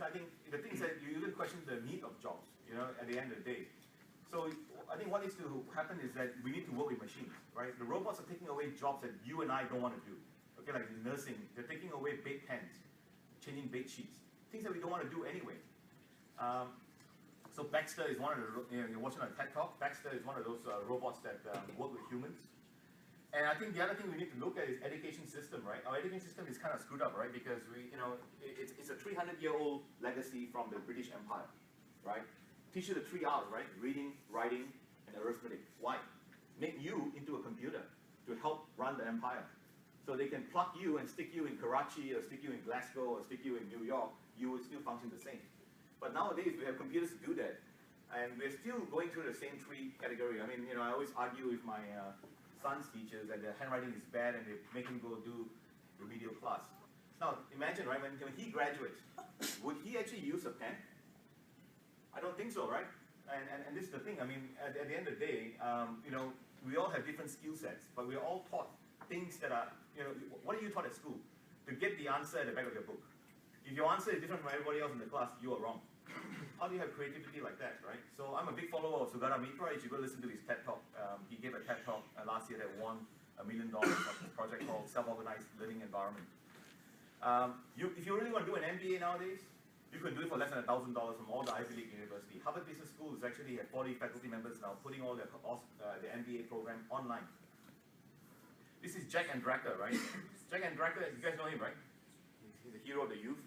I think the thing is that you even question the need of jobs, you know, at the end of the day. So I think what needs to happen is that we need to work with machines, right? The robots are taking away jobs that you and I don't want to do. Okay, like in nursing, they're taking away bedpans, changing bed sheets, things that we don't want to do anyway. So Baxter is one of the, you know, you're watching on TED Talk, Baxter is one of those robots that work with humans. And I think the other thing we need to look at is education system, right? Our education system is kind of screwed up, right? Because we, you know, it's a 300-year-old legacy from the British Empire, right? Teach you the 3 R's, right? Reading, writing, and arithmetic. Why? Make you into a computer to help run the empire. So they can pluck you and stick you in Karachi, or stick you in Glasgow, or stick you in New York, you will still function the same. But nowadays, we have computers to do that. And we're still going through the same 3 category. I mean, you know, I always argue with my son's teachers that their handwriting is bad and they make him go do remedial class. Now, imagine, right, when he graduates, would he actually use a pen? I don't think so, right? And this is the thing, I mean, at the end of the day, you know, we all have different skill sets, but we're all taught things that are, you know, what are you taught at school? To get the answer at the back of your book. If your answer is different from everybody else in the class, you are wrong. How do you have creativity like that, right? So I'm a big follower of Sugata Mitra. You should go listen to his TED Talk. He gave a TED Talk last year that won $1 million of a project called Self-Organized Learning Environment. If you really want to do an MBA nowadays, you can do it for less than $1,000 from all the Ivy League universities. Harvard Business School is actually at 40 faculty members now, putting all the MBA program online. This is Jack Andraka, right? Jack Andraka, you guys know him, right? He's a hero of the youth.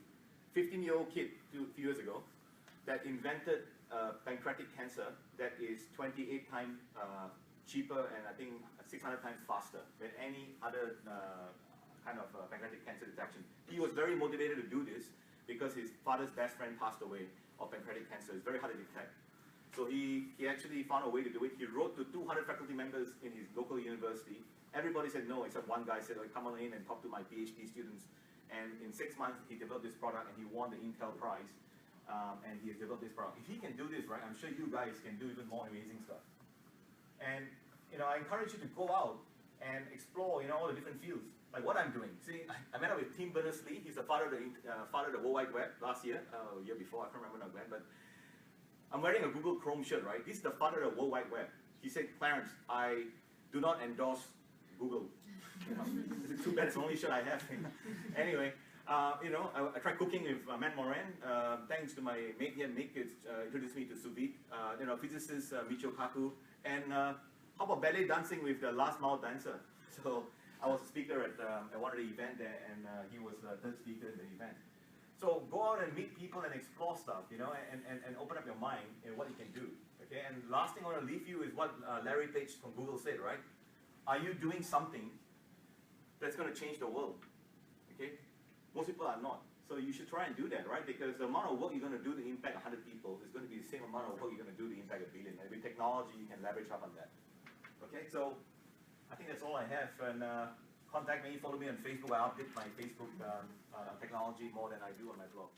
15-year-old kid a few years ago that invented pancreatic cancer that is 28 times cheaper and I think 600 times faster than any other kind of pancreatic cancer detection. He was very motivated to do this because his father's best friend passed away of pancreatic cancer. It's very hard to detect. So he actually found a way to do it. He wrote to 200 faculty members in his local university. Everybody said no, except one guy said, oh, come on in and talk to my PhD students. And in 6 months, he developed this product and he won the Intel Prize. And he has developed this product. If he can do this, right, I'm sure you guys can do even more amazing stuff. And, you know, I encourage you to go out and explore, you know, all the different fields. Like what I'm doing. See, I met up with Tim Berners-Lee. He's the father of the World Wide Web last year, year before, I can't remember now when, but I'm wearing a Google Chrome shirt, right? This is the father of the World Wide Web. He said, Clarence, I do not endorse Google. You know, it's too bad it's the only shirt I have. Anyway, you know, I tried cooking with Matt Moran. Thanks to my mate here, Mick, introduced me to sous vide. You know, physicist Michio Kaku. And how about ballet dancing with the last mile dancer? So I was a speaker at one of the events there, and he was the third speaker in the event. So go out and meet people and explore stuff, you know, and open up your mind in what you can do. Okay, and last thing I want to leave you is what Larry Page from Google said, right? Are you doing something that's going to change the world? Okay, most people are not. So you should try and do that, right? Because the amount of work you're going to do to impact 100 people is going to be the same amount of work you're going to do to impact 1 billion. And with technology, you can leverage up on that. Okay, so I think that's all I have. And contact me, follow me on Facebook. I update my Facebook technology more than I do on my blog.